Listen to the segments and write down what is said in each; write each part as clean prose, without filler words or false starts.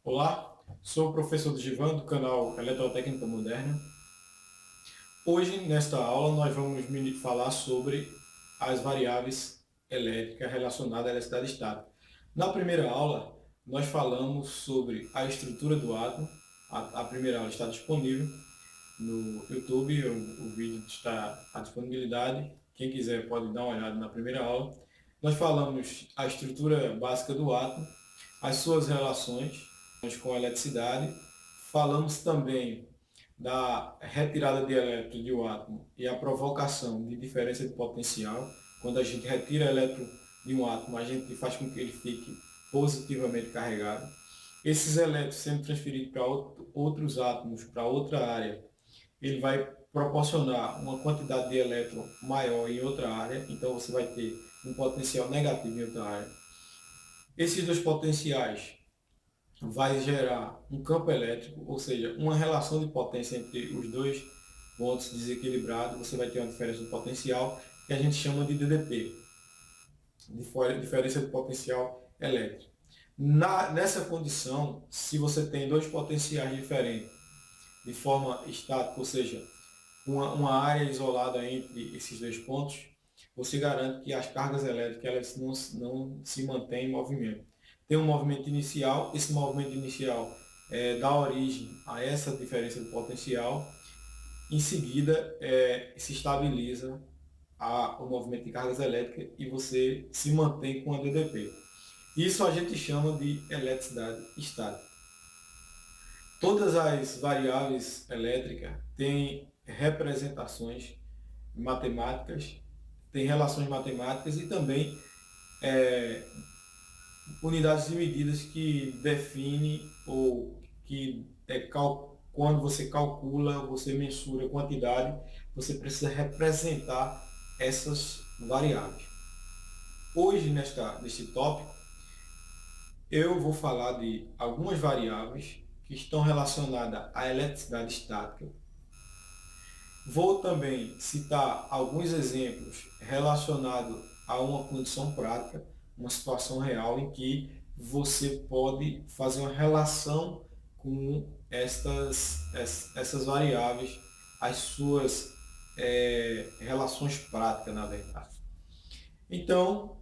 Olá, sou o professor Divan do canal Eletrotécnica Moderna. Hoje, nesta aula, nós vamos falar sobre as variáveis elétricas relacionadas à eletricidade estática. Na primeira aula, nós falamos sobre a estrutura do átomo. A primeira aula está disponível no YouTube, o vídeo está à disponibilidade. Quem quiser pode dar uma olhada na primeira aula. Nós falamos a estrutura básica do átomo, as suas relações com a eletricidade. Falamos também da retirada de elétron de um átomo e a provocação de diferença de potencial. Quando a gente retira elétron de um átomo, a gente faz com que ele fique positivamente carregado. Esses elétrons sendo transferidos para outros átomos, para outra área, ele vai proporcionar uma quantidade de elétron maior em outra área, então você vai ter um potencial negativo em outra área. Esses dois potenciais vai gerar um campo elétrico, ou seja, uma relação de potência entre os dois pontos desequilibrados. Você vai ter uma diferença de potencial que a gente chama de DDP, diferença de potencial elétrico. Nessa condição, se você tem dois potenciais diferentes de forma estática, ou seja, uma área isolada entre esses dois pontos, você garante que as cargas elétricas elas não se mantêm em movimento. Tem um movimento inicial, esse movimento inicial dá origem a essa diferença de potencial, em seguida se estabiliza o movimento de cargas elétricas e você se mantém com a DDP. Isso a gente chama de eletricidade estática. Todas as variáveis elétricas têm representações matemáticas, têm relações matemáticas e também unidades de medidas que definem ou que quando você calcula, você mensura a quantidade, você precisa representar essas variáveis. Hoje, neste tópico, eu vou falar de algumas variáveis que estão relacionadas à eletricidade estática. Vou também citar alguns exemplos relacionados a uma condição prática, uma situação real em que você pode fazer uma relação com essas variáveis, as suas relações práticas, na verdade. Então,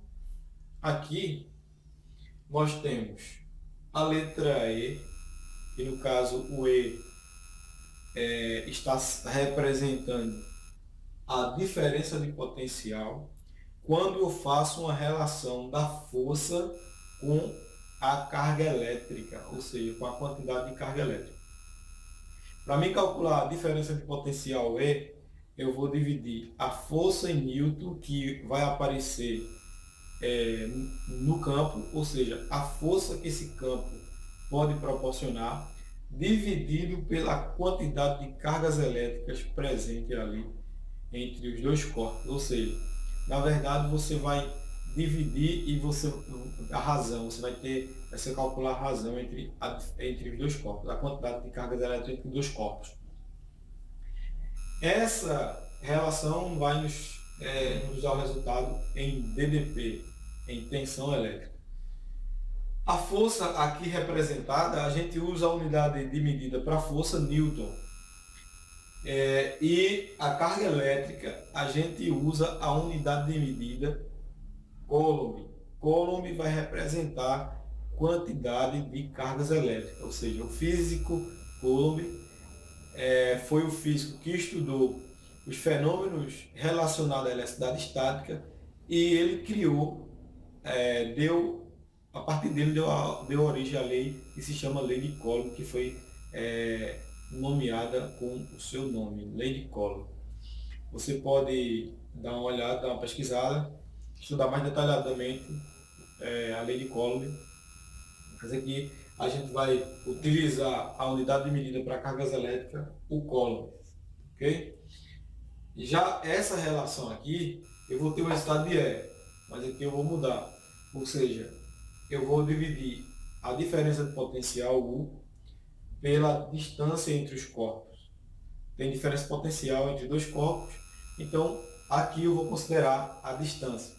aqui nós temos a letra E, e no caso o E está representando a diferença de potencial quando eu faço uma relação da força com a carga elétrica, ou seja, com a quantidade de carga elétrica. Para mim calcular a diferença de potencial E, eu vou dividir a força em Newton que vai aparecer no campo, ou seja, a força que esse campo pode proporcionar, dividido pela quantidade de cargas elétricas presente ali entre os dois corpos. Ou seja, na verdade você vai dividir e a razão, você calcular a razão entre os dois corpos, a quantidade de cargas elétricas entre os dois corpos. Essa relação vai nos dar o resultado em DDP, em tensão elétrica. A força aqui representada, a gente usa a unidade de medida para força Newton. E a carga elétrica, a gente usa a unidade de medida Coulomb. Coulomb vai representar quantidade de cargas elétricas, ou seja, o físico Coulomb foi o físico que estudou os fenômenos relacionados à eletricidade estática e ele criou, a partir dele deu origem à lei que se chama Lei de Coulomb, que foi nomeada com o seu nome, Lei de Coulomb. Você pode dar uma olhada, dar uma pesquisada, estudar mais detalhadamente a Lei de Coulomb. Mas aqui a gente vai utilizar a unidade de medida para cargas elétricas, o Coulomb. Ok? Já essa relação aqui, eu vou ter o resultado de E, mas aqui eu vou mudar. Ou seja, eu vou dividir a diferença de potencial U pela distância entre os corpos. Tem diferença potencial entre dois corpos, então aqui eu vou considerar a distância.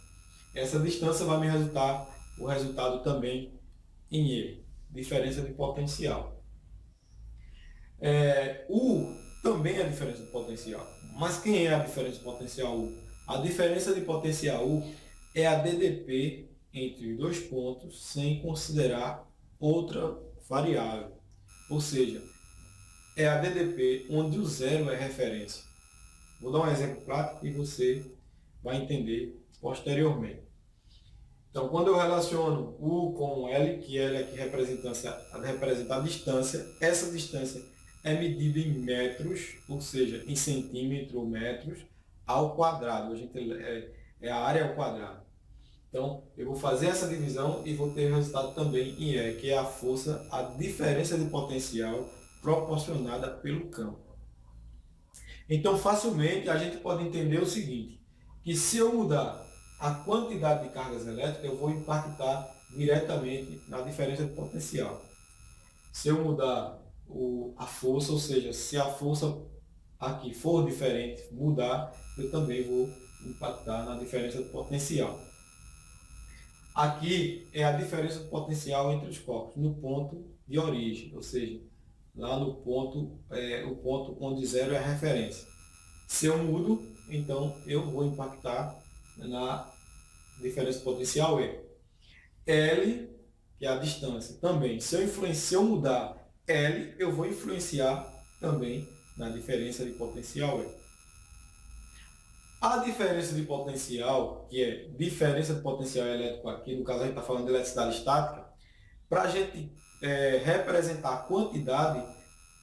Essa distância vai me resultar o resultado também em E. diferença de potencial. U também é a diferença de potencial. Mas quem é a diferença de potencial U? A diferença de potencial U é a DDP entre os dois pontos sem considerar outra variável. Ou seja, é a DDP onde o zero é referência. Vou dar um exemplo prático e você vai entender posteriormente. Então, quando eu relaciono U com L, que L aqui representa a distância, essa distância é medida em metros, ou seja, em centímetros ou metros, ao quadrado. É a área ao quadrado. Então, eu vou fazer essa divisão e vou ter o resultado também em E, que é a força, a diferença de potencial proporcionada pelo campo. Então, facilmente, a gente pode entender o seguinte, que se eu mudar a quantidade de cargas elétricas, eu vou impactar diretamente na diferença de potencial. Se eu mudar a força, ou seja, se a força aqui for diferente, mudar, eu também vou impactar na diferença de potencial. Aqui é a diferença de potencial entre os corpos, no ponto de origem, ou seja, lá no ponto, o ponto onde zero é a referência. Se eu mudo, então eu vou impactar na diferença de potencial E. L, que é a distância, também. Se eu mudar L, eu vou influenciar também na diferença de potencial E. A diferença de potencial, que é diferença de potencial elétrico aqui, no caso a gente está falando de eletricidade estática, para a gente representar a quantidade,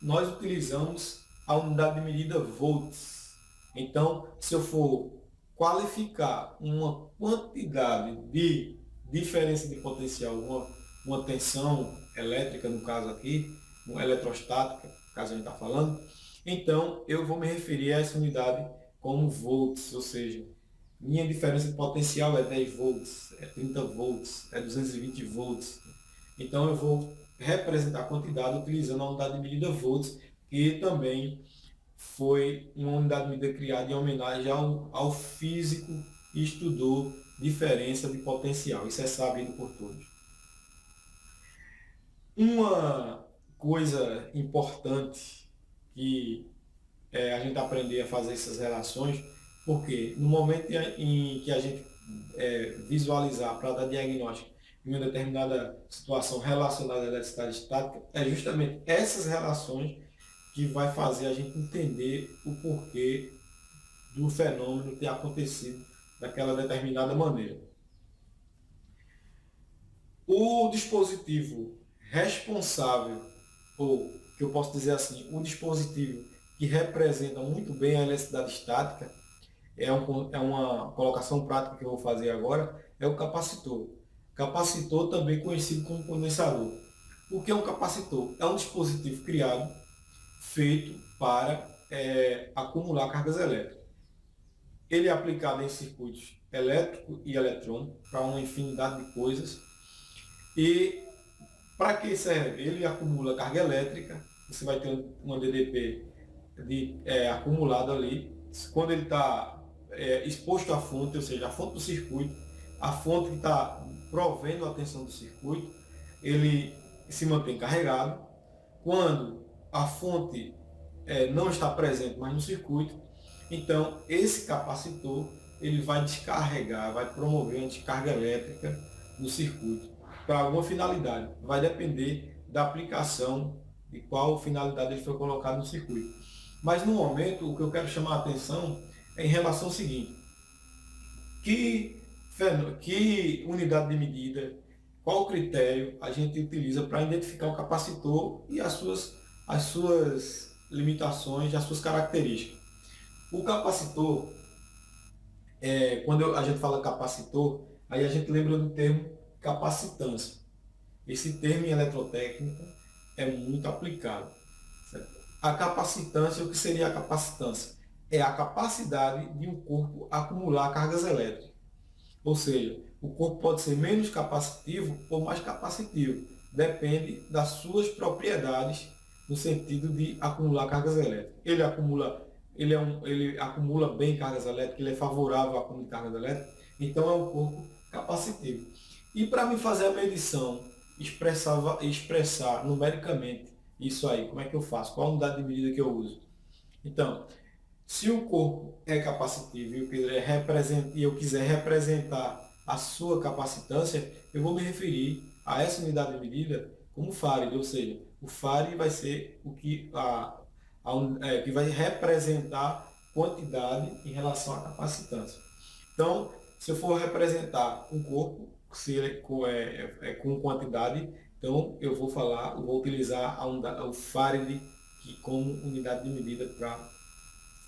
nós utilizamos a unidade de medida volts. Então, se eu for qualificar uma quantidade de diferença de potencial, uma tensão elétrica, no caso aqui, uma eletrostática, no caso a gente está falando, então eu vou me referir a essa unidade como volts, ou seja, minha diferença de potencial é 10 volts, é 30 volts, é 220 volts. Então eu vou representar a quantidade utilizando a unidade de medida volts, que também foi uma unidade de medida criada em homenagem ao físico que estudou diferença de potencial. Isso é sabido por todos. Uma coisa importante que a gente aprender a fazer essas relações, porque no momento em que a gente visualizar para dar diagnóstico em uma determinada situação relacionada à eletricidade estática, é justamente essas relações que vai fazer a gente entender o porquê do fenômeno ter acontecido daquela determinada maneira. O dispositivo responsável, ou que eu posso dizer assim, o dispositivo que representa muito bem a eletricidade estática, é uma colocação prática que eu vou fazer agora, é o capacitor. Capacitor também conhecido como condensador. O que é um capacitor? É um dispositivo criado, feito para acumular cargas elétricas. Ele é aplicado em circuitos elétrico e eletrônico para uma infinidade de coisas. E para que serve? Ele acumula carga elétrica, você vai ter uma DDP acumulado ali. Quando ele está exposto à fonte, ou seja, a fonte do circuito, a fonte que está provendo a tensão do circuito, ele se mantém carregado. Quando a fonte não está presente mais no circuito, então esse capacitor ele vai descarregar, vai promover uma descarga elétrica no circuito para alguma finalidade. Vai depender da aplicação, de qual finalidade ele foi colocado no circuito. Mas no momento, o que eu quero chamar a atenção é em relação ao seguinte: que unidade de medida, qual critério a gente utiliza para identificar o capacitor e as suas limitações, as suas características. O capacitor, quando a gente fala capacitor, aí a gente lembra do termo capacitância. Esse termo em eletrotécnica é muito aplicado. Certo? A capacitância, o que seria a capacitância? É a capacidade de um corpo acumular cargas elétricas. Ou seja, o corpo pode ser menos capacitivo ou mais capacitivo. Depende das suas propriedades no sentido de acumular cargas elétricas. Ele acumula bem cargas elétricas, ele é favorável ao acúmulo de cargas elétricas, então é um corpo capacitivo. E para me fazer a medição expressar numericamente isso aí, como é que eu faço? Qual a unidade de medida que eu uso? Então, se o corpo é capacitivo e eu quiser representar a sua capacitância, eu vou me referir a essa unidade de medida como Farad, ou seja, o Farad vai ser o que, que vai representar quantidade em relação à capacitância. Então, se eu for representar um corpo, se ele com quantidade, então eu vou utilizar o Farad como unidade de medida para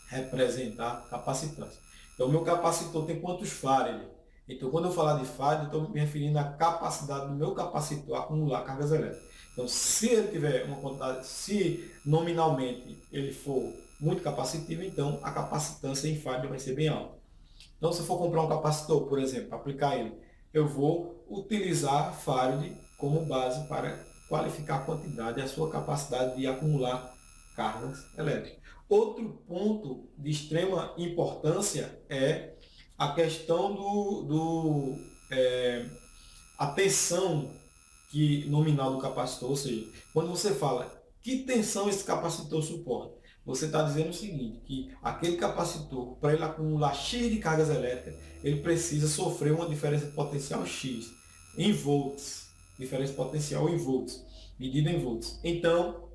representar capacitância. Então, o meu capacitor tem quantos farad? Então, quando eu falar de farad, eu estou me referindo à capacidade do meu capacitor acumular cargas elétricas. Então, se ele tiver uma quantidade, se nominalmente ele for muito capacitivo, então a capacitância em farad vai ser bem alta. Então, se eu for comprar um capacitor, por exemplo, para aplicar ele, eu vou utilizar farad como base para qualificar a quantidade e a sua capacidade de acumular cargas elétricas. Outro ponto de extrema importância é a questão a tensão nominal do capacitor, ou seja, quando você fala que tensão esse capacitor suporta, você está dizendo o seguinte, que aquele capacitor, para ele acumular X de cargas elétricas, ele precisa sofrer uma diferença potencial X em volts, diferença potencial em volts, medida em volts. Então,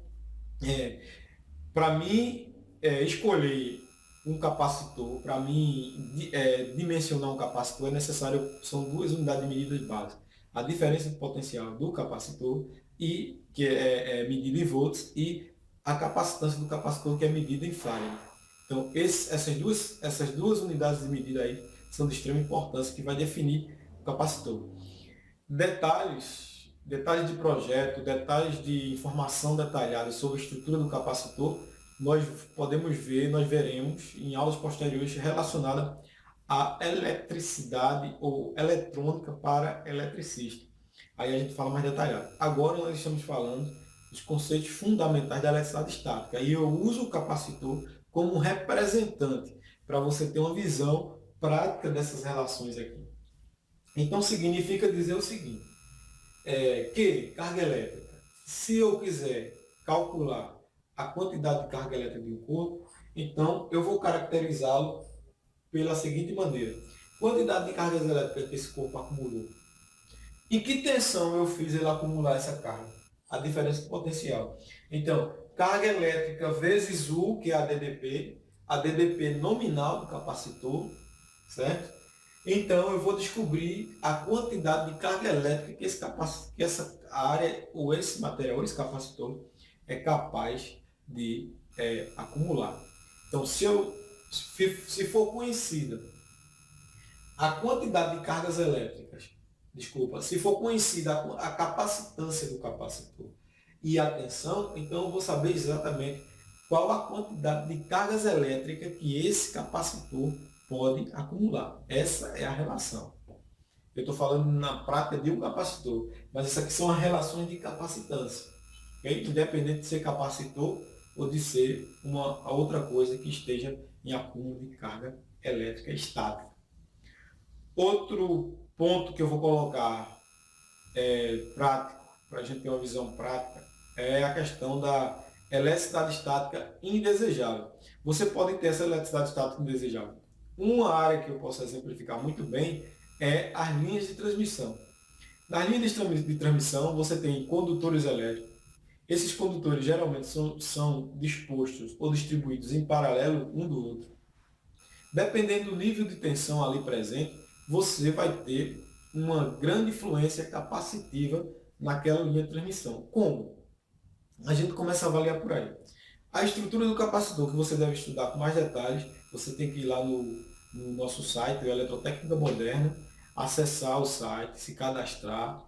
para mim escolher um capacitor, para mim dimensionar um capacitor é necessário, são duas unidades de medida básicas. A diferença de potencial do capacitor, que é medida em volts, e a capacitância do capacitor, que é medida em farad. Então, essas duas unidades de medida aí são de extrema importância, que vai definir o capacitor. Detalhes de projeto, detalhes de informação detalhada sobre a estrutura do capacitor, nós veremos em aulas posteriores relacionadas à eletricidade ou eletrônica para eletricista. Aí a gente fala mais detalhado. Agora nós estamos falando dos conceitos fundamentais da eletricidade estática. E eu uso o capacitor como representante para você ter uma visão prática dessas relações aqui. Então significa dizer o seguinte, que carga elétrica, se eu quiser calcular a quantidade de carga elétrica de um corpo, então eu vou caracterizá-lo pela seguinte maneira. Quantidade de cargas elétricas que esse corpo acumulou. Em que tensão eu fiz ele acumular essa carga? A diferença potencial. Então, carga elétrica vezes U, que é a DDP nominal do capacitor, certo? Então, eu vou descobrir a quantidade de carga elétrica que essa área, ou esse material, ou esse capacitor, é capaz de acumular. Então, se for conhecida a quantidade de cargas elétricas, se for conhecida a capacitância do capacitor e a tensão, então eu vou saber exatamente qual a quantidade de cargas elétricas que esse capacitor pode acumular. Essa é a relação. Eu estou falando na prática de um capacitor, mas essas aqui são as relações de capacitância. Okay? Independente de ser capacitor ou de ser uma outra coisa que esteja em acúmulo de carga elétrica estática. Outro ponto que eu vou colocar prático, para a gente ter uma visão prática, é a questão da eletricidade estática indesejável. Você pode ter essa eletricidade estática indesejável. Uma área que eu posso exemplificar muito bem é as linhas de transmissão. Nas linhas de transmissão, você tem condutores elétricos. Esses condutores geralmente são dispostos ou distribuídos em paralelo um do outro. Dependendo do nível de tensão ali presente, você vai ter uma grande influência capacitiva naquela linha de transmissão. Como? A gente começa a avaliar por aí. A estrutura do capacitor, que você deve estudar com mais detalhes, você tem que ir lá no nosso site, o Eletrotécnica Moderna, acessar o site, se cadastrar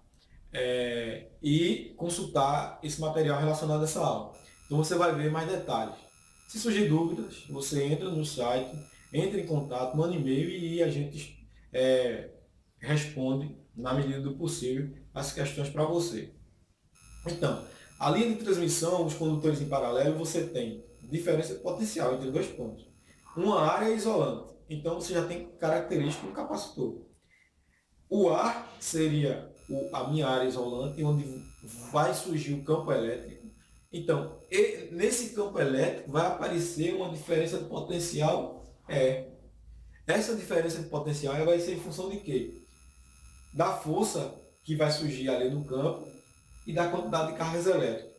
e consultar esse material relacionado a essa aula. Então você vai ver mais detalhes. Se surgir dúvidas, você entra no site, entra em contato, manda e-mail e a gente responde, na medida do possível, as questões para você. Então, a linha de transmissão, os condutores em paralelo, você tem diferença potencial entre dois pontos. Uma área é isolante, então você já tem característica do capacitor. O ar seria a minha área isolante, onde vai surgir o campo elétrico. Então, nesse campo elétrico vai aparecer uma diferença de potencial. Essa diferença de potencial vai ser em função de quê? Da força que vai surgir ali no campo e da quantidade de cargas elétricas.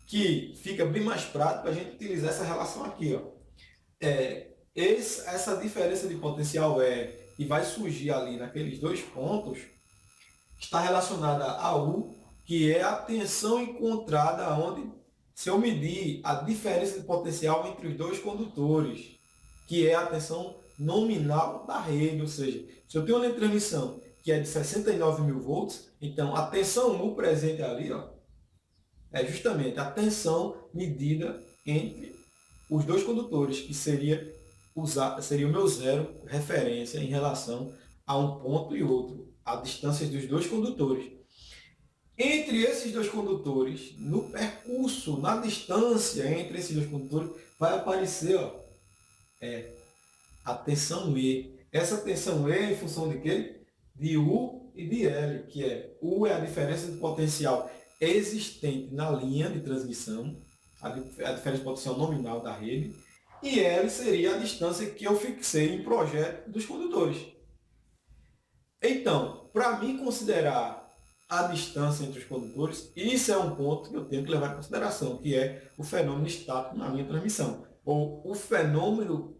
Que fica bem mais prático a gente utilizar essa relação aqui. Ó. Essa diferença de potencial que vai surgir ali naqueles dois pontos está relacionada a U, que é a tensão encontrada onde, se eu medir a diferença de potencial entre os dois condutores, que é a tensão nominal da rede, ou seja, se eu tenho uma linha de transmissão que é de 69 mil volts, então a tensão U presente ali, ó, é justamente a tensão medida entre os dois condutores, que seria o meu zero referência em relação a um ponto e outro, a distância dos dois condutores. Entre esses dois condutores, no percurso, na distância entre esses dois condutores, vai aparecer a tensão E. Essa tensão E é em função de quê? De U e de L, que U é a diferença de potencial existente na linha de transmissão, a diferença de potencial nominal da rede, e L seria a distância que eu fixei em projeto dos condutores. Então, para mim considerar a distância entre os condutores, isso é um ponto que eu tenho que levar em consideração, que é o fenômeno estático na linha de transmissão, ou o fenômeno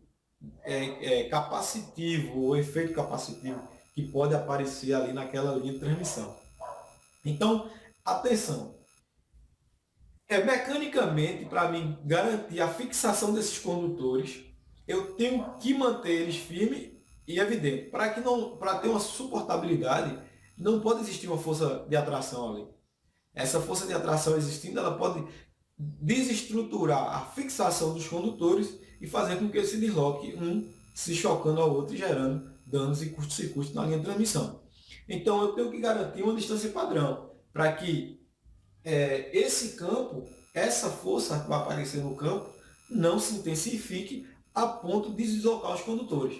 capacitivo, o efeito capacitivo que pode aparecer ali naquela linha de transmissão. Então, atenção, mecanicamente, para mim garantir a fixação desses condutores, eu tenho que manter eles firmes e evidentes. Para ter uma suportabilidade, não pode existir uma força de atração ali. Essa força de atração existindo, ela pode desestruturar a fixação dos condutores e fazer com que ele se desloque, um se chocando ao outro e gerando danos e curto-circuito na linha de transmissão. Então eu tenho que garantir uma distância padrão para que esse campo, essa força que vai aparecer no campo, não se intensifique a ponto de deslocar os condutores.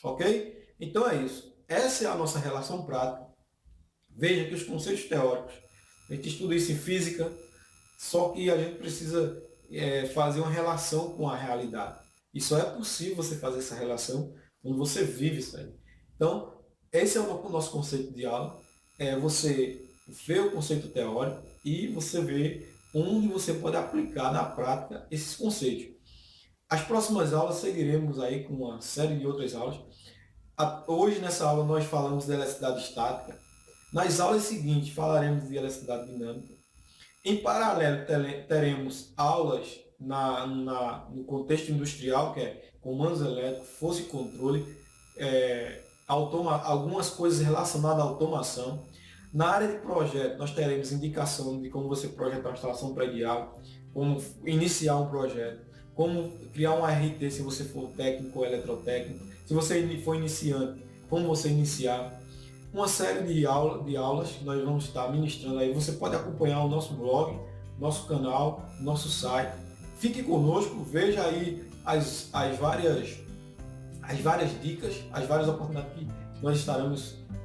Ok? Então é isso. Essa é a nossa relação prática. Veja que os conceitos teóricos, a gente estuda isso em física, só que a gente precisa fazer uma relação com a realidade. E só é possível você fazer essa relação quando você vive isso aí. Então, esse é o nosso conceito de aula. Você vê o conceito teórico e você vê onde você pode aplicar na prática esses conceitos. As próximas aulas seguiremos aí com uma série de outras aulas. Hoje, nessa aula, nós falamos de eletricidade estática. Nas aulas seguintes, falaremos de eletricidade dinâmica. Em paralelo, teremos aulas no contexto industrial, que é comandos elétricos, força e controle, algumas coisas relacionadas à automação. Na área de projeto, nós teremos indicação de como você projetar uma instalação predial, como iniciar um projeto, como criar um RT se você for técnico ou eletrotécnico, se você for iniciante, como você iniciar. Uma série de aulas que nós vamos estar ministrando aí. Você pode acompanhar o nosso blog, nosso canal, nosso site. Fique conosco, veja aí as várias dicas, as várias oportunidades que nós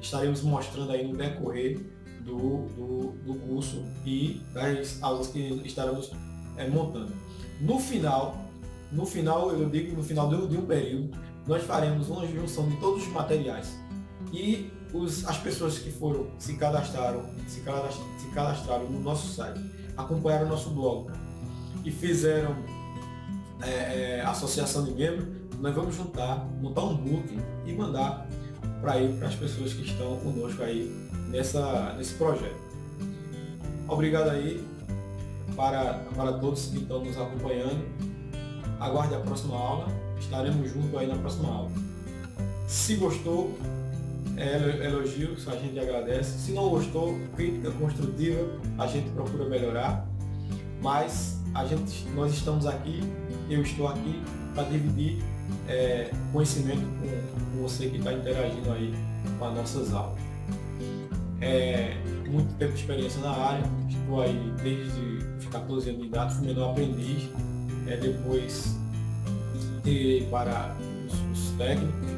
estaremos mostrando aí no decorrer do curso e das aulas que estaremos montando. No final, eu digo, no final de um período, nós faremos uma junção de todos os materiais e as pessoas que se cadastraram no nosso site, acompanharam o nosso blog e fizeram associação de membros, nós vamos montar um book e mandar para as pessoas que estão conosco aí nesse projeto. Obrigado aí para todos que estão nos acompanhando. Aguarde a próxima aula, estaremos juntos aí na próxima aula. Se gostou, elogios, a gente agradece. Se não gostou, crítica construtiva, a gente procura melhorar. Mas nós estamos aqui, eu estou aqui para dividir conhecimento com você que está interagindo aí com as nossas aulas. Muito tempo de experiência na área, estou aí desde os 14 anos de idade, fui menor aprendiz, depois para os técnicos,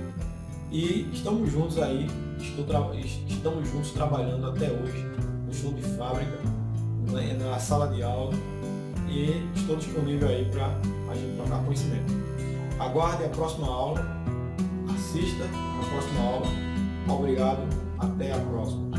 e estamos juntos aí estamos juntos trabalhando até hoje no show de fábrica, na sala de aula, e estou disponível aí para a gente trocar conhecimento. Aguarde a próxima aula, assista a próxima aula. Obrigado, até a próxima.